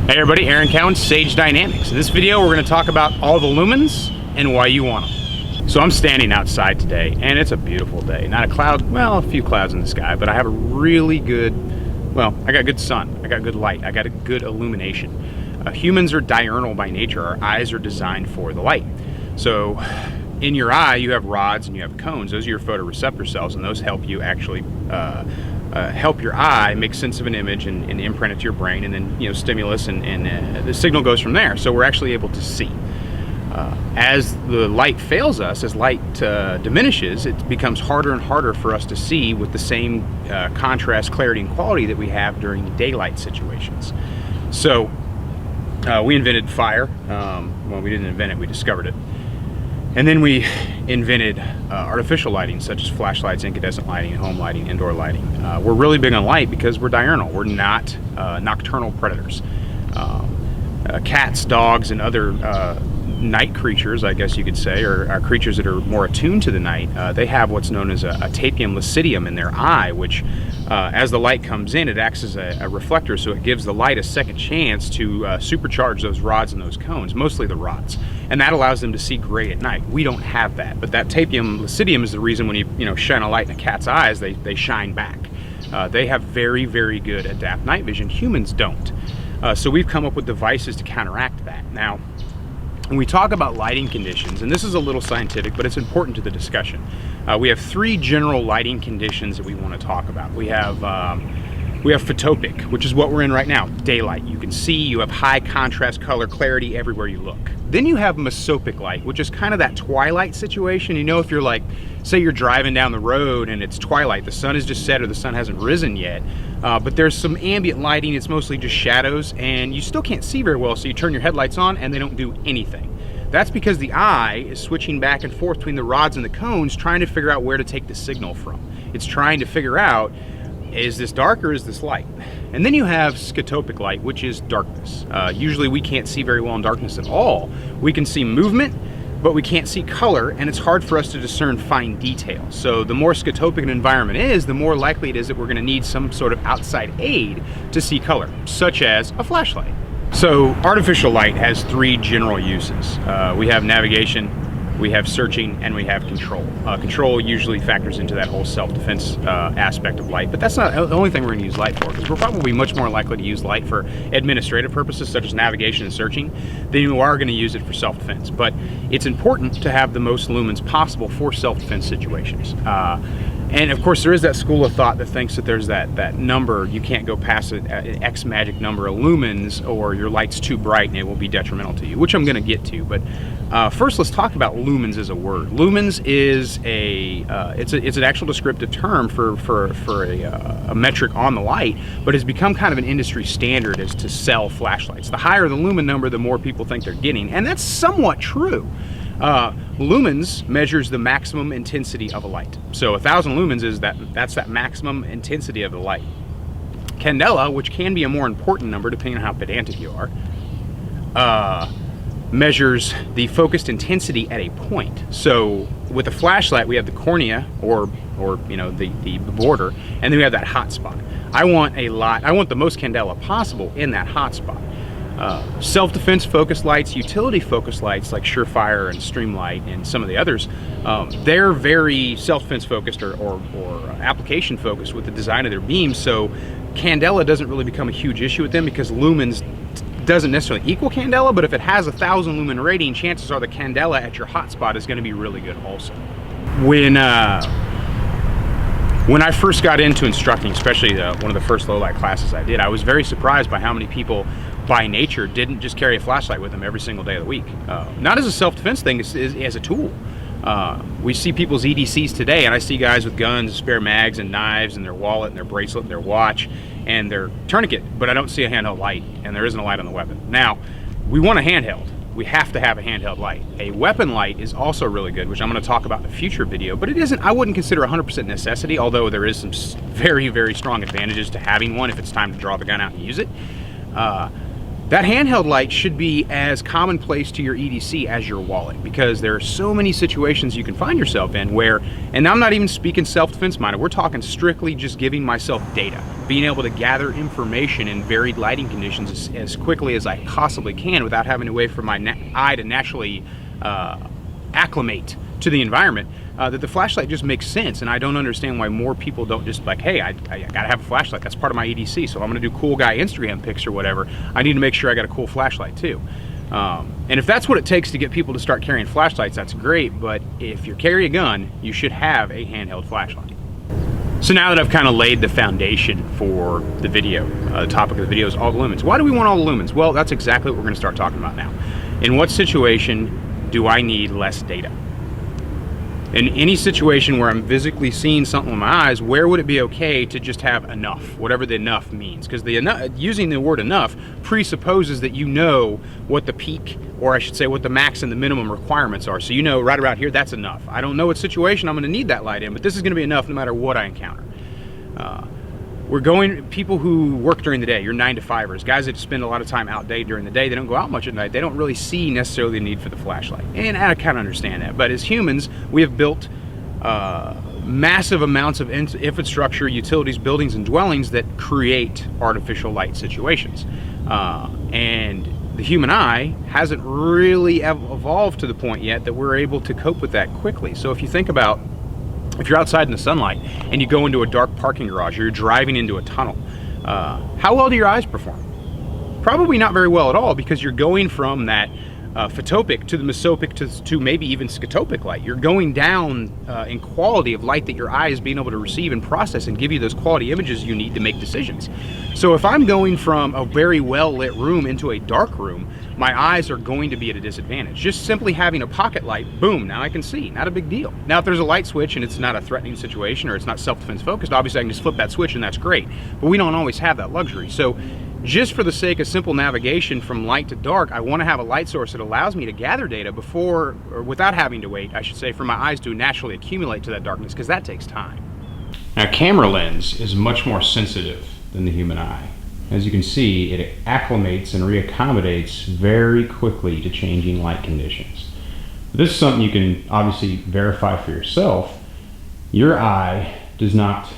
Hey everybody, Aaron Cowan, Sage Dynamics. In this video, we're going to talk about all the lumens and why you want them. So I'm standing outside today, and it's a beautiful day. Not a cloud, well, a few clouds in the sky, but I have a really good, well, I got good sun, I got good light, I got a good illumination. Humans are diurnal by nature. Our eyes are designed for the light. So in your eye, you have rods and you have cones. Those are your photoreceptor cells, and those help you actually help your eye make sense of an image and imprint it to your brain, and then stimulus and the signal goes from there. So we're actually able to see. As the light fails us, as light diminishes, it becomes harder and harder for us to see with the same contrast, clarity, and quality that we have during daylight situations. So we invented fire. Well, we didn't invent it, we discovered it. And then we invented artificial lighting, such as flashlights, incandescent lighting, home lighting, indoor lighting. We're really big on light because we're diurnal. We're not nocturnal predators. Cats, dogs, and other night creatures, I guess you could say, or creatures that are more attuned to the night, they have what's known as a tapetum lucidum in their eye, which as the light comes in, it acts as a reflector, so it gives the light a second chance to supercharge those rods and those cones, mostly the rods, and that allows them to see gray at night. We don't have that, but that tapetum lucidum is the reason when you shine a light in a cat's eyes, they shine back. They have very, very good adapt night vision. Humans don't. So we've come up with devices to counteract that. Now, when we talk about lighting conditions, and this is a little scientific, but it's important to the discussion, we have three general lighting conditions that we want to talk about. We have photopic, which is what we're in right now, daylight. You can see, you have high contrast, color, clarity everywhere you look. Then you have mesopic light, which is kind of that twilight situation. If you're like, say you're driving down the road and it's twilight, the sun has just set or the sun hasn't risen yet, but there's some ambient lighting, it's mostly just shadows, and you still can't see very well, so you turn your headlights on and they don't do anything. That's because the eye is switching back and forth between the rods and the cones, trying to figure out where to take the signal from. It's trying to figure out, is this dark or is this light? And then you have scotopic light, which is darkness. Usually we can't see very well in darkness at all. We can see movement, but we can't see color, and it's hard for us to discern fine detail. So the more scotopic an environment is, the more likely it is that we're going to need some sort of outside aid to see color, such as a flashlight. So artificial light has three general uses. We have navigation, we have searching, and we have control. Control usually factors into that whole self-defense aspect of light, but that's not the only thing we're going to use light for, because we're probably much more likely to use light for administrative purposes such as navigation and searching than you are going to use it for self-defense. But it's important to have the most lumens possible for self-defense situations. And of course there is that school of thought that thinks that there's that number, you can't go past an X magic number of lumens or your light's too bright and it will be detrimental to you, which I'm going to get to. But first let's talk about lumens as a word. Lumens is it's an actual descriptive term for a metric on the light, but has become kind of an industry standard as to sell flashlights. The higher the lumen number, the more people think they're getting, and that's somewhat true. Lumens measures the maximum intensity of a light. So 1,000 lumens that's that maximum intensity of the light. Candela, which can be a more important number depending on how pedantic you are, measures the focused intensity at a point. So with a flashlight, we have the cornea or the border, and then we have that hot spot. I want the most candela possible in that hot spot. Self-defense focused lights, utility focused lights like Surefire and Streamlight and some of the others, they're very self-defense focused or application focused with the design of their beams, so candela doesn't really become a huge issue with them because lumens doesn't necessarily equal candela, but if it has 1,000 lumen rating, chances are the candela at your hotspot is going to be really good also. When I first got into instructing, especially one of the first low light classes I did, I was very surprised by how many people by nature didn't just carry a flashlight with them every single day of the week. Not as a self-defense thing, as a tool. We see people's EDCs today, and I see guys with guns, spare mags, and knives, and their wallet, and their bracelet, and their watch, and their tourniquet, but I don't see a handheld light, and there isn't a light on the weapon. Now, we want a handheld. We have to have a handheld light. A weapon light is also really good, which I'm going to talk about in a future video, but it isn't, I wouldn't consider 100% necessity, although there is some very, very strong advantages to having one if it's time to draw the gun out and use it. That handheld light should be as commonplace to your EDC as your wallet, because there are so many situations you can find yourself in where, and I'm not even speaking self-defense minded, we're talking strictly just giving myself data. being able to gather information in varied lighting conditions as quickly as I possibly can without having to wait for my eye to naturally acclimate to the environment, that the flashlight just makes sense. And I don't understand why more people don't just like, hey, I gotta have a flashlight, that's part of my EDC, so if I'm gonna do cool guy Instagram pics or whatever, I need to make sure I got a cool flashlight too. And if that's what it takes to get people to start carrying flashlights, that's great, but if you carry a gun, you should have a handheld flashlight. So now that I've kind of laid the foundation for the video, the topic of the video is all the lumens. Why do we want all the lumens? Well, that's exactly what we're going to start talking about now. In what situation do I need less data? In any situation where I'm physically seeing something with my eyes, where would it be okay to just have enough, whatever the enough means? Because using the word enough presupposes that you know what the peak, or I should say what the max and the minimum requirements are. So you know right around here, that's enough. I don't know what situation I'm going to need that light in, but this is going to be enough no matter what I encounter. People who work during the day, your 9-to-5ers, guys that spend a lot of time out during the day, they don't go out much at night, they don't really see necessarily the need for the flashlight. And I kind of understand that, but as humans, we have built massive amounts of infrastructure, utilities, buildings, and dwellings that create artificial light situations. And the human eye hasn't really evolved to the point yet that we're able to cope with that quickly. So if you think about, if you're outside in the sunlight and you go into a dark parking garage or you're driving into a tunnel, how well do your eyes perform? Probably not very well at all, because you're going from that photopic to the mesopic to maybe even scotopic light. You're going down in quality of light that your eye is being able to receive and process and give you those quality images you need to make decisions. So if I'm going from a very well lit room into a dark room, my eyes are going to be at a disadvantage. Just simply having a pocket light, boom, now I can see, not a big deal. Now if there's a light switch and it's not a threatening situation or it's not self-defense focused, obviously I can just flip that switch and that's great. But we don't always have that luxury. So just for the sake of simple navigation from light to dark, I want to have a light source that allows me to gather data before, or without having to wait, I should say, for my eyes to naturally accumulate to that darkness, because that takes time. Now, camera lens is much more sensitive than the human eye. As you can see, it acclimates and reaccommodates very quickly to changing light conditions. This is something you can obviously verify for yourself. Your eye does not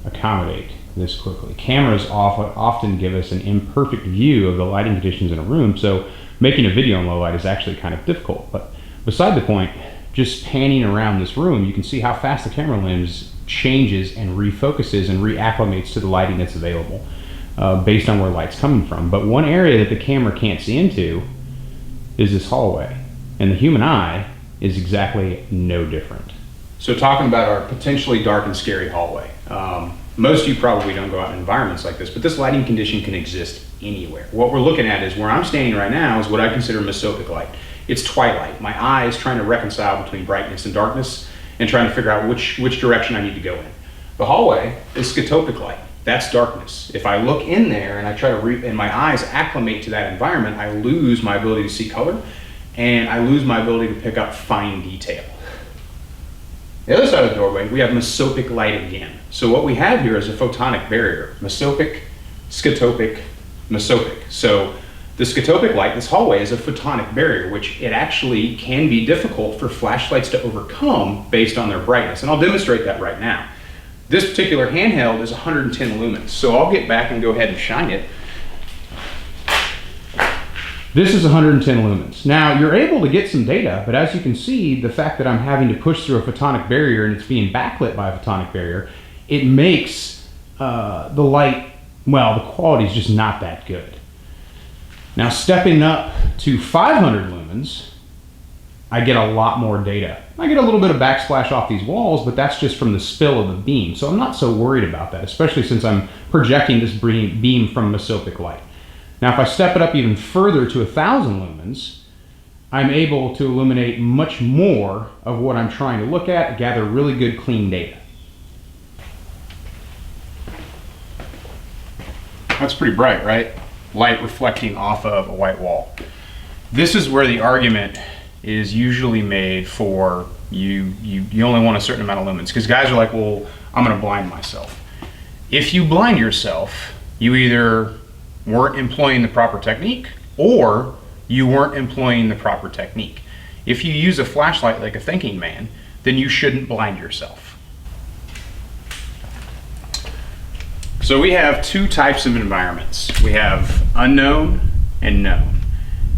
accommodate this quickly. Cameras often give us an imperfect view of the lighting conditions in a room, so making a video in low light is actually kind of difficult. But beside the point, just panning around this room, you can see how fast the camera lens changes and refocuses and reacclimates to the lighting that's available based on where light's coming from. But one area that the camera can't see into is this hallway, and the human eye is exactly no different. So talking about our potentially dark and scary hallway, most of you probably don't go out in environments like this, but this lighting condition can exist anywhere. What we're looking at is where I'm standing right now is what I consider mesopic light. It's twilight. My eye is trying to reconcile between brightness and darkness and trying to figure out which direction I need to go in. The hallway is scotopic light. That's darkness. If I look in there and I try to and my eyes acclimate to that environment, I lose my ability to see color and I lose my ability to pick up fine detail. The other side of the doorway, we have mesopic light again. So what we have here is a photonic barrier. Mesopic, scotopic, mesopic. So the scotopic light, this hallway, is a photonic barrier, which it actually can be difficult for flashlights to overcome based on their brightness. And I'll demonstrate that right now. This particular handheld is 110 lumens. So I'll get back and go ahead and shine it. This is 110 lumens. Now, you're able to get some data, but as you can see, the fact that I'm having to push through a photonic barrier and it's being backlit by a photonic barrier, it makes the light, well, the quality is just not that good. Now, stepping up to 500 lumens, I get a lot more data. I get a little bit of backsplash off these walls, but that's just from the spill of the beam. So I'm not so worried about that, especially since I'm projecting this beam from mesopic light. Now, if I step it up even further to 1,000 lumens, I'm able to illuminate much more of what I'm trying to look at, gather really good, clean data. That's pretty bright, right? Light reflecting off of a white wall. This is where the argument is usually made for you only want a certain amount of lumens, because guys are like, well, I'm going to blind myself. If you blind yourself, you either weren't employing the proper technique or you weren't employing the proper technique. If you use a flashlight like a thinking man, then you shouldn't blind yourself. So we have two types of environments. We have unknown and known.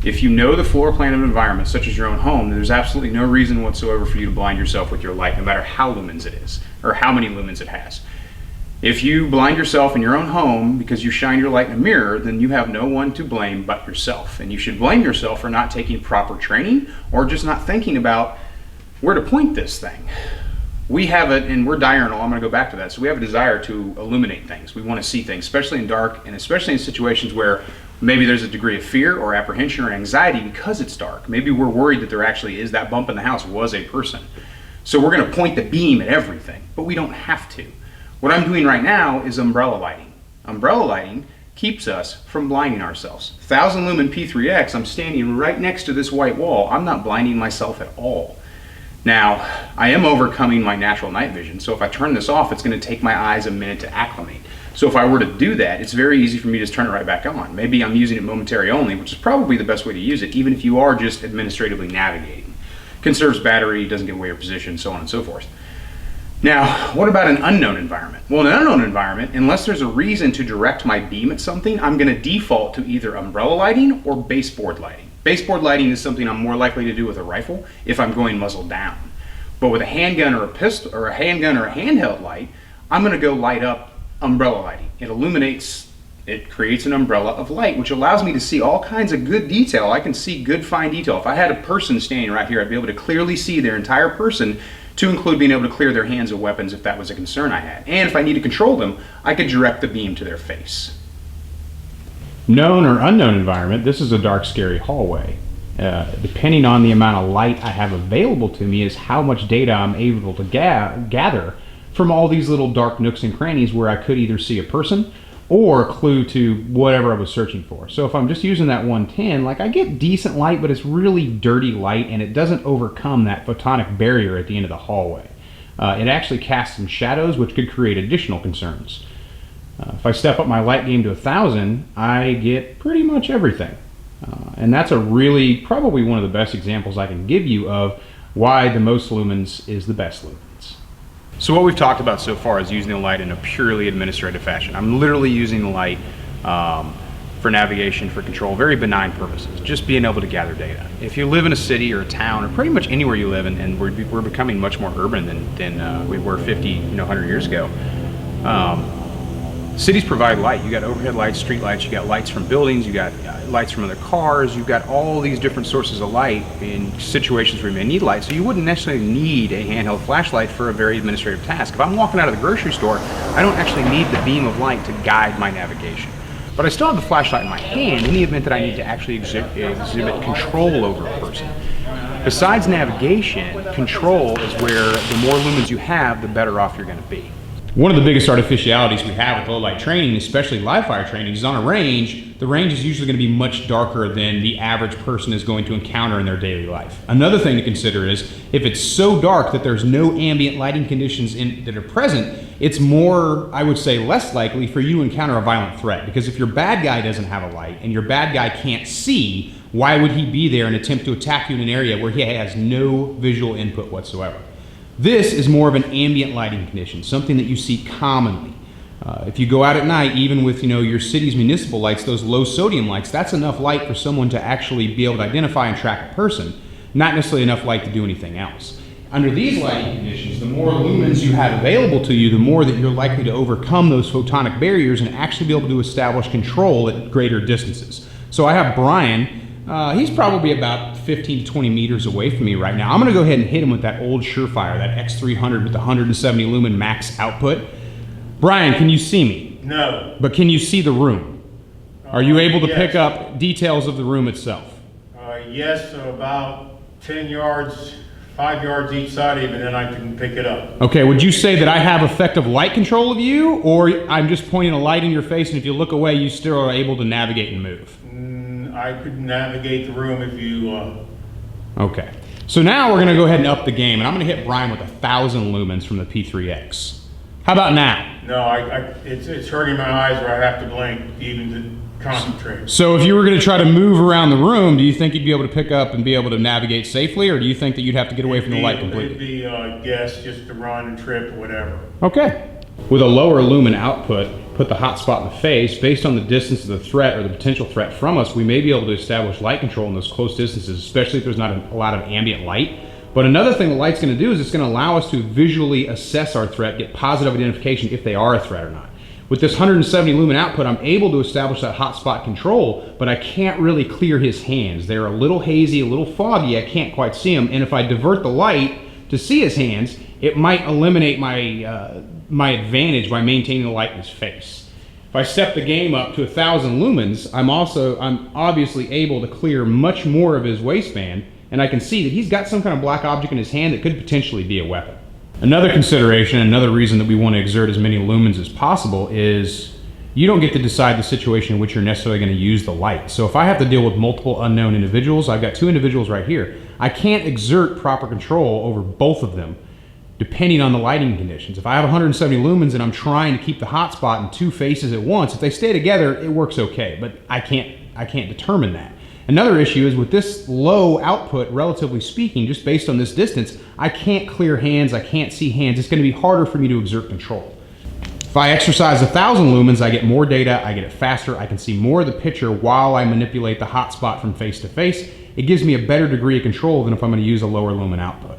If you know the floor plan of an environment, such as your own home, then there's absolutely no reason whatsoever for you to blind yourself with your light, no matter how lumens it is, or how many lumens it has. If you blind yourself in your own home because you shine your light in a mirror, then you have no one to blame but yourself. And you should blame yourself for not taking proper training or just not thinking about where to point this thing. We have it, and we're diurnal, I'm going to go back to that. So we have a desire to illuminate things. We want to see things, especially in dark, and especially in situations where maybe there's a degree of fear or apprehension or anxiety because it's dark. Maybe we're worried that there actually is that bump in the house was a person. So we're going to point the beam at everything, but we don't have to. What I'm doing right now is umbrella lighting. Umbrella lighting keeps us from blinding ourselves. 1000 lumen P3X, I'm standing right next to this white wall. I'm not blinding myself at all. Now, I am overcoming my natural night vision, so if I turn this off, it's going to take my eyes a minute to acclimate. So if I were to do that, it's very easy for me to just turn it right back on. Maybe I'm using it momentary only, which is probably the best way to use it, even if you are just administratively navigating. Conserves battery, doesn't give away your position, so on and so forth. Now, what about an unknown environment? Well, in an unknown environment, unless there's a reason to direct my beam at something, I'm going to default to either umbrella lighting or baseboard lighting. Baseboard lighting is something I'm more likely to do with a rifle if I'm going muzzle down. But with a handgun or a pistol or a handgun or a handheld light, I'm going to go light up umbrella lighting. It illuminates, it creates an umbrella of light, which allows me to see all kinds of good detail. I can see good fine detail. If I had a person standing right here, I'd be able to clearly see their entire person, to include being able to clear their hands of weapons if that was a concern I had. And if I need to control them, I could direct the beam to their face. Known or unknown environment, this is a dark, scary hallway. Depending on the amount of light I have available to me is how much data I'm able to gather from all these little dark nooks and crannies where I could either see a person or a clue to whatever I was searching for. So if I'm just using that 110, like I get decent light, but it's really dirty light and it doesn't overcome that photonic barrier at the end of the hallway. It actually casts some shadows, which could create additional concerns. If I step up my light game to 1000, I get pretty much everything. And that's probably one of the best examples I can give you of why the most lumens is the best lumens. So what we've talked about so far is using the light in a purely administrative fashion. I'm literally using the light for navigation, for control, very benign purposes, just being able to gather data. If you live in a city or a town, or pretty much anywhere you live in, and we're becoming much more urban than we were 50, 100 years ago, cities provide light. You got overhead lights, street lights, you got lights from buildings, you got lights from other cars, you've got all these different sources of light in situations where you may need light. So you wouldn't necessarily need a handheld flashlight for a very administrative task. If I'm walking out of the grocery store, I don't actually need the beam of light to guide my navigation. But I still have the flashlight in my hand in the event that I need to actually exhibit control over a person. Besides navigation, control is where the more lumens you have, the better off you're going to be. One of the biggest artificialities we have with low light training, especially live fire training, is on a range. The range is usually going to be much darker than the average person is going to encounter in their daily life. Another thing to consider is if it's so dark that there's no ambient lighting conditions that are present, it's more, I would say, less likely for you to encounter a violent threat. Because if your bad guy doesn't have a light and your bad guy can't see, why would he be there and attempt to attack you in an area where he has no visual input whatsoever? This is more of an ambient lighting condition, something that you see commonly. If you go out at night, even with your city's municipal lights, those low sodium lights, that's enough light for someone to actually be able to identify and track a person, not necessarily enough light to do anything else. Under these lighting conditions, the more lumens you have available to you, the more that you're likely to overcome those photonic barriers and actually be able to establish control at greater distances. So I have Brian. He's probably about 15 to 20 meters away from me right now. I'm going to go ahead and hit him with that old Surefire, that X300 with the 170 lumen max output. Brian, can you see me? No. But can you see the room? Are you able to pick up details of the room itself? Yes, so about 10 yards, 5 yards each side of you, and then I can pick it up. Okay, would you say that I have effective light control of you, or I'm just pointing a light in your face and if you look away, you still are able to navigate and move? I could navigate the room if you... Okay, so now we're going to go ahead and up the game, and I'm going to hit Brian with 1000 lumens from the P3X. How about now? No, it's hurting my eyes where I have to blink even to concentrate. So if you were going to try to move around the room, do you think you'd be able to pick up and be able to navigate safely, or do you think that you'd have to get away from the light completely? It'd be guess just to run and trip or whatever. Okay. With a lower lumen output, put the hotspot in the face, based on the distance of the threat or the potential threat from us, we may be able to establish light control in those close distances, especially if there's not a lot of ambient light. But another thing the light's going to do is it's going to allow us to visually assess our threat, get positive identification if they are a threat or not. With this 170 lumen output, I'm able to establish that hotspot control, but I can't really clear his hands. They're a little hazy, a little foggy, I can't quite see them, and if I divert the light to see his hands, it might eliminate my advantage by maintaining the light in his face. If I step the game up to 1,000 lumens, I'm obviously able to clear much more of his waistband, and I can see that he's got some kind of black object in his hand that could potentially be a weapon. Another consideration, another reason that we want to exert as many lumens as possible is you don't get to decide the situation in which you're necessarily going to use the light. So if I have to deal with multiple unknown individuals, I've got 2 individuals right here, I can't exert proper control over both of them depending on the lighting conditions. If I have 170 lumens and I'm trying to keep the hotspot in 2 faces at once, if they stay together, it works okay, but I can't determine that. Another issue is with this low output, relatively speaking, just based on this distance, I can't clear hands, I can't see hands. It's going to be harder for me to exert control. If I exercise 1,000 lumens, I get more data, I get it faster, I can see more of the picture while I manipulate the hotspot from face to face. It gives me a better degree of control than if I'm going to use a lower lumen output.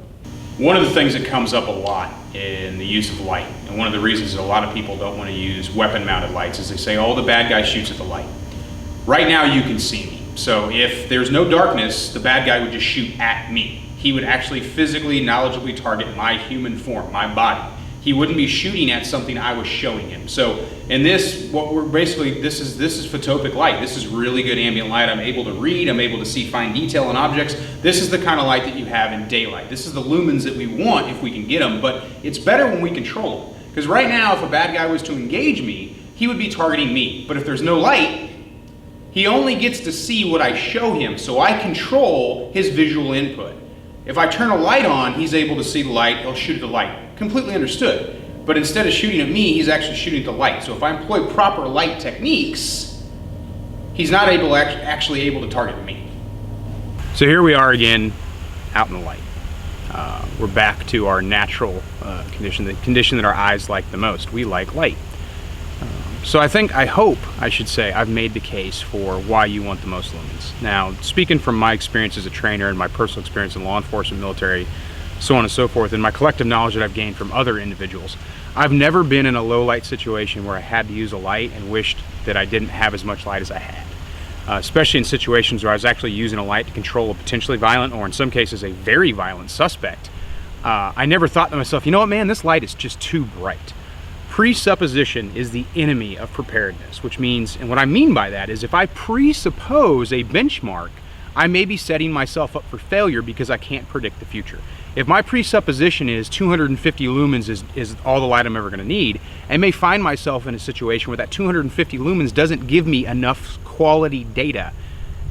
One of the things that comes up a lot in the use of light, and one of the reasons that a lot of people don't want to use weapon-mounted lights, is they say, oh, the bad guy shoots at the light. Right now you can see me. So if there's no darkness, the bad guy would just shoot at me. He would actually physically, knowledgeably target my human form, my body. He wouldn't be shooting at something I was showing him. So in this, what we're basically, this is photopic light. This is really good ambient light. I'm able to read, I'm able to see fine detail in objects. This is the kind of light that you have in daylight. This is the lumens that we want if we can get them, but it's better when we control them. Because right now, if a bad guy was to engage me, he would be targeting me. But if there's no light, he only gets to see what I show him, so I control his visual input. If I turn a light on, he's able to see the light, he'll shoot at the light. Completely understood. But instead of shooting at me, he's actually shooting at the light. So if I employ proper light techniques, he's not actually able to target me. So here we are again, out in the light. We're back to our natural condition, the condition that our eyes like the most. We like light. So I hope I've made the case for why you want the most lumens. Now, speaking from my experience as a trainer and my personal experience in law enforcement, military, so on and so forth, and my collective knowledge that I've gained from other individuals, I've never been in a low light situation where I had to use a light and wished that I didn't have as much light as I had. Especially in situations where I was actually using a light to control a potentially violent, or in some cases a very violent suspect. I never thought to myself, you know what, man, this light is just too bright. Presupposition is the enemy of preparedness, which means, and what I mean by that is if I presuppose a benchmark, I may be setting myself up for failure because I can't predict the future. If my presupposition is 250 lumens is all the light I'm ever going to need, I may find myself in a situation where that 250 lumens doesn't give me enough quality data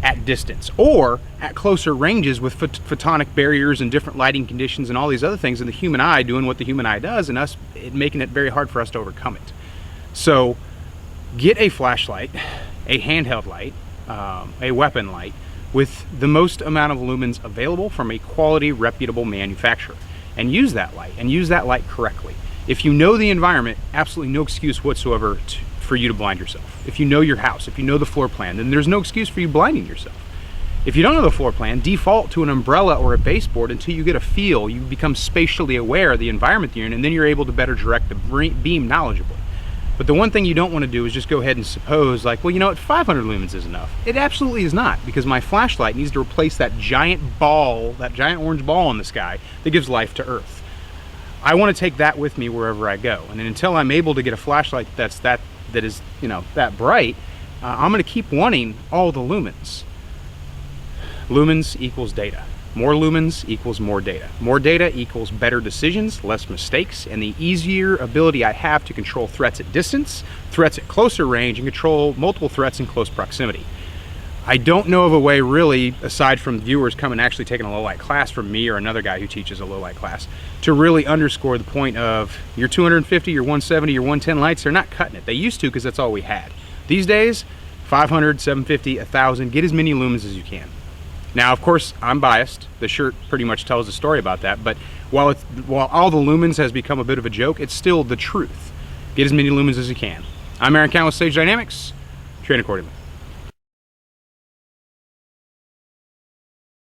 at distance or at closer ranges with photonic barriers and different lighting conditions and all these other things, and the human eye doing what the human eye does and us making it very hard for us to overcome it. So get a flashlight, a handheld light, a weapon light with the most amount of lumens available from a quality, reputable manufacturer, and use that light correctly. If you know the environment, absolutely no excuse whatsoever for you to blind yourself. If you know your house, if you know the floor plan, then there's no excuse for you blinding yourself. If you don't know the floor plan, default to an umbrella or a baseboard until you get a feel, you become spatially aware of the environment you're in, and then you're able to better direct the beam knowledgeably. But the one thing you don't want to do is just go ahead and suppose like, well, you know what, 500 lumens is enough. It absolutely is not, because my flashlight needs to replace that giant ball, that giant orange ball in the sky that gives life to Earth. I want to take that with me wherever I go, and then until I'm able to get a flashlight that is, you know, that bright, I'm going to keep wanting all the lumens. Lumens equals data. More lumens equals more data. More data equals better decisions, less mistakes, and the easier ability I have to control threats at distance, threats at closer range, and control multiple threats in close proximity. I don't know of a way really, aside from viewers coming and actually taking a low light class from me or another guy who teaches a low light class, to really underscore the point of your 250, your 170, your 110 lights, they're not cutting it. They used to, because that's all we had. These days, 500, 750, 1,000, get as many lumens as you can. Now, of course, I'm biased. The shirt pretty much tells a story about that, but while all the lumens has become a bit of a joke, it's still the truth. Get as many lumens as you can. I'm Aaron Count with Sage Dynamics. Train accordingly.